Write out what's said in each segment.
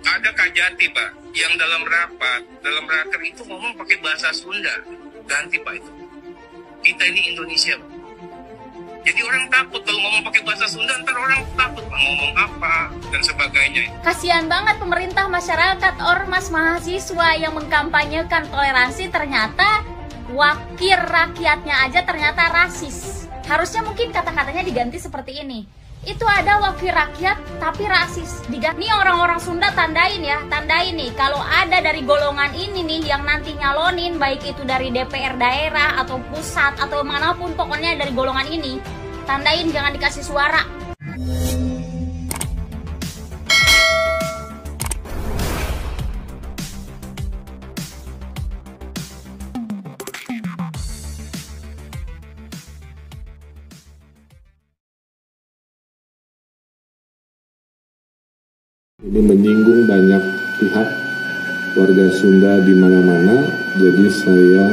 ada Kajati Pak, yang dalam raker itu ngomong pakai bahasa Sunda. Ganti Pak itu. Kita ini Indonesia Pak. Jadi orang takut kalau ngomong pakai bahasa Sunda, ntar orang takut Pak ngomong apa dan sebagainya. Kasihan banget pemerintah, masyarakat, ormas, mahasiswa yang mengkampanyekan toleransi, ternyata wakil rakyatnya aja ternyata rasis. Harusnya mungkin kata-katanya diganti seperti ini. Itu ada wakil rakyat tapi rasis. Nih orang-orang Sunda tandain ya, tandain nih kalau ada dari golongan ini nih yang nanti nyalonin, baik itu dari DPR daerah atau pusat atau manapun, pokoknya dari golongan ini, tandain jangan dikasih suara. Ini menyinggung banyak pihak warga Sunda di mana-mana, jadi saya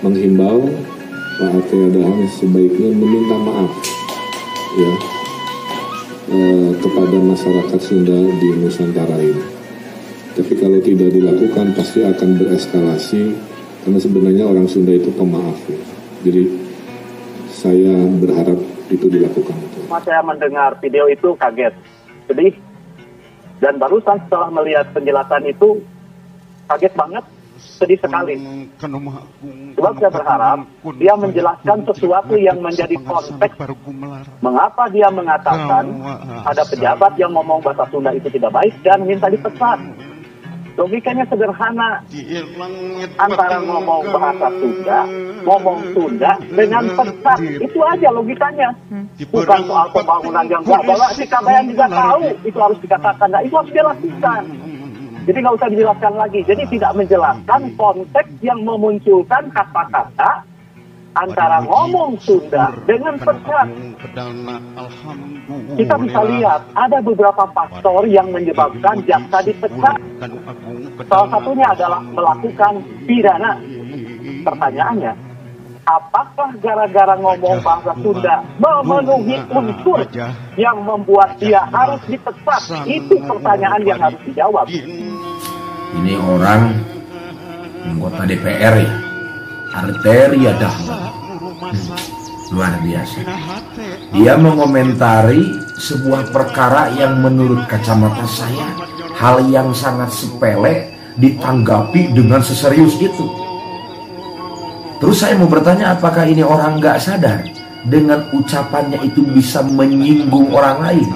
menghimbau Pak Atea Dahlan sebaiknya meminta maaf ya kepada masyarakat Sunda di Nusantara ini. Tapi kalau tidak dilakukan pasti akan bereskalasi, karena sebenarnya orang Sunda itu pemaaf ya. Jadi saya berharap itu dilakukan. Saya mendengar video itu kaget, sedih. Dan barusan setelah melihat penjelasan itu, kaget banget, sedih sekali. Sebab saya berharap dia menjelaskan sesuatu yang menjadi konteks. Mengapa dia mengatakan ada pejabat yang ngomong bahasa Sunda itu tidak baik dan minta dipecat. Logikanya sederhana, antara ngomong bahasa Sunda, ngomong Sunda dengan pecat, itu aja logikanya. Bukan soal pembangunan yang bahwa si Kabayan juga tahu itu harus dikatakan, nah itu harus dilakukan. Jadi nggak usah dijelaskan lagi. Jadi tidak menjelaskan konteks yang memunculkan kata-kata antara ngomong Sunda dengan pecat. Kita bisa lihat ada beberapa faktor yang menyebabkan jaksa dipecat. Salah satunya adalah melakukan pidana. Pertanyaannya, apakah gara-gara ngomong bahasa Sunda memenuhi unsur yang membuat dia harus dipecat? Itu pertanyaan yang harus dijawab. Ini orang anggota DPR ya, Atea Dahlan. Luar biasa. Dia mengomentari sebuah perkara yang menurut kacamata saya hal yang sangat sepele ditanggapi dengan seserius itu. Terus saya mau bertanya, apakah ini orang nggak sadar dengan ucapannya itu bisa menyinggung orang lain,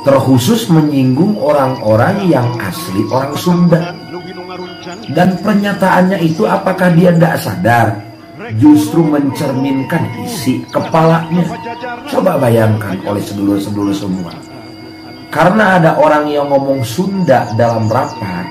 terkhusus menyinggung orang-orang yang asli orang Sunda. Dan pernyataannya itu apakah dia tidak sadar justru mencerminkan isi kepalanya. Coba bayangkan oleh sedulur-sedulur semua, karena ada orang yang ngomong Sunda dalam rapat,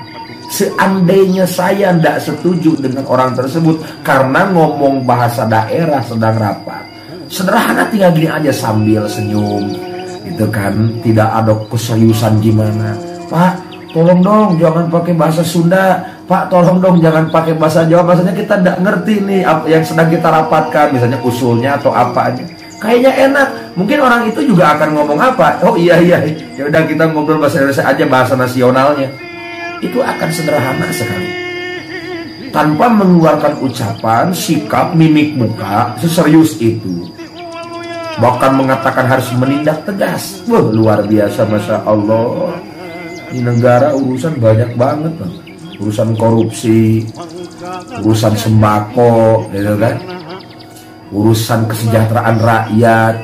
seandainya saya tidak setuju dengan orang tersebut karena ngomong bahasa daerah sedang rapat, sederhana tinggal gini aja sambil senyum gitu kan, tidak ada keseriusan gimana. Pak, tolong dong jangan pakai bahasa Sunda. Pak, tolong dong jangan pakai bahasa Jawa, bahasanya kita tidak ngerti nih yang sedang kita rapatkan, misalnya usulnya atau apa aja. Kayaknya enak. Mungkin orang itu juga akan ngomong apa? Oh iya, ya udah kita ngobrol bahasa Indonesia aja, bahasa nasionalnya. Itu akan sederhana sekali. Tanpa mengeluarkan ucapan, sikap, mimik muka seserius itu. Bahkan mengatakan harus menindak tegas. Wah, luar biasa, Masya Allah. Di negara urusan banyak banget loh. Urusan korupsi, urusan sembako, gitu kan? Urusan kesejahteraan rakyat,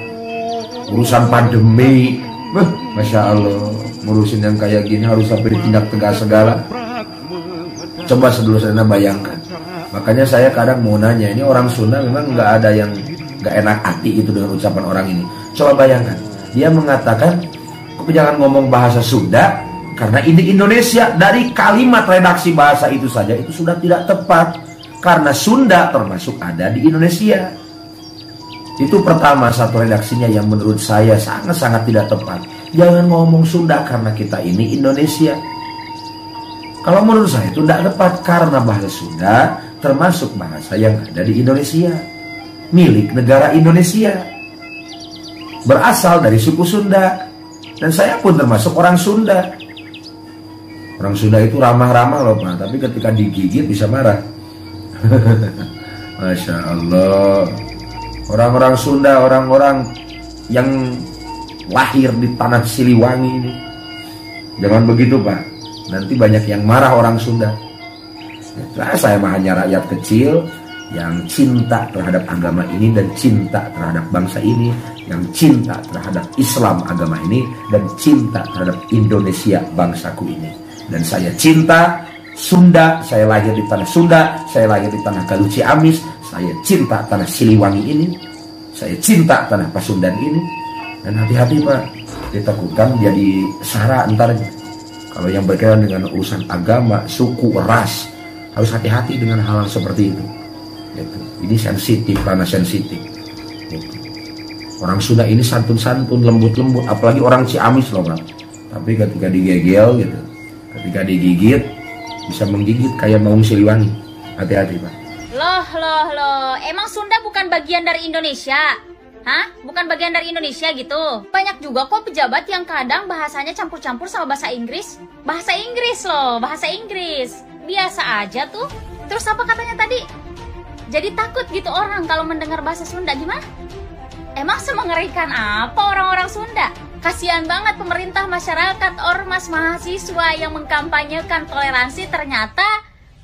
urusan pandemi. Masya Allah, ngurusin yang kayak gini harus sampai ditindak tegas segala. Coba sedulur saya bayangkan. Makanya saya kadang mau nanya, ini orang Sunda memang nggak ada yang nggak enak hati itu dengan ucapan orang ini. Coba bayangkan, dia mengatakan, jangan ngomong bahasa Sunda karena ini Indonesia. Dari kalimat redaksi bahasa itu saja itu sudah tidak tepat, karena Sunda termasuk ada di Indonesia. Itu pertama, satu redaksinya yang menurut saya sangat-sangat tidak tepat. Jangan ngomong Sunda karena kita ini Indonesia. Kalau menurut saya itu tidak tepat, karena bahasa Sunda termasuk bahasa yang ada di Indonesia, milik negara Indonesia, berasal dari suku Sunda. Dan saya pun termasuk orang Sunda. Orang Sunda itu ramah-ramah loh Pak, tapi ketika digigit bisa marah. Masya Allah. Orang-orang Sunda, orang-orang yang lahir di tanah Siliwangi ini, jangan begitu Pak. Nanti banyak yang marah orang Sunda. Nah, saya mah hanya rakyat kecil yang cinta terhadap agama ini dan cinta terhadap bangsa ini, yang cinta terhadap Islam agama ini dan cinta terhadap Indonesia bangsaku ini. Dan saya cinta Sunda, saya lahir di tanah Sunda, saya lahir di tanah Galuh Ciamis, saya cinta tanah Siliwangi ini, saya cinta tanah Pasundan ini. Dan hati-hati Pak, ditakutkan jadi sara entar. Kalau yang berkaitan dengan urusan agama, suku, ras, harus hati-hati dengan hal-hal seperti itu. Gitu. Ini sensitif, ranah sensitif. Gitu. Orang Sunda ini santun-santun, lembut-lembut, apalagi orang Ciamis loh Pak. Tapi ketika digegel gitu, ketika digigit, bisa menggigit kayak maung Siliwangi. Hati-hati Pak. Loh, emang Sunda bukan bagian dari Indonesia? Hah? Bukan bagian dari Indonesia gitu? Banyak juga kok pejabat yang kadang bahasanya campur-campur sama bahasa Inggris. Bahasa Inggris loh, bahasa Inggris. Biasa aja tuh. Terus apa katanya tadi? Jadi takut gitu orang kalau mendengar bahasa Sunda, gimana? Emang semengerikan apa orang-orang Sunda? Kasihan banget pemerintah, masyarakat, ormas, mahasiswa yang mengkampanyekan toleransi ternyata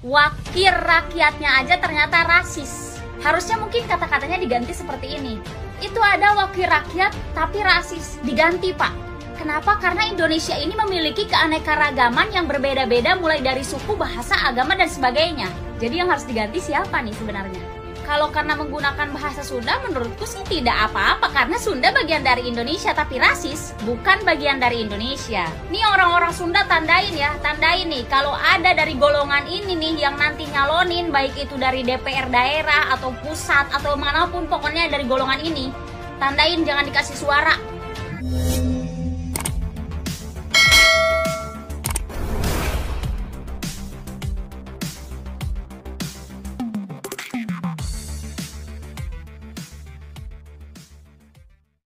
wakil rakyatnya aja ternyata rasis. Harusnya mungkin kata-katanya diganti seperti ini. Itu ada wakil rakyat tapi rasis. Diganti Pak. Kenapa? Karena Indonesia ini memiliki keanekaragaman yang berbeda-beda mulai dari suku, bahasa, agama, dan sebagainya. Jadi yang harus diganti siapa nih sebenarnya? Kalau karena menggunakan bahasa Sunda, menurutku sih tidak apa-apa. Karena Sunda bagian dari Indonesia, tapi rasis bukan bagian dari Indonesia. Nih orang-orang Sunda tandain ya, tandain nih. Kalau ada dari golongan ini nih yang nanti nyalonin, baik itu dari DPR daerah atau pusat atau manapun, pokoknya dari golongan ini, tandain jangan dikasih suara.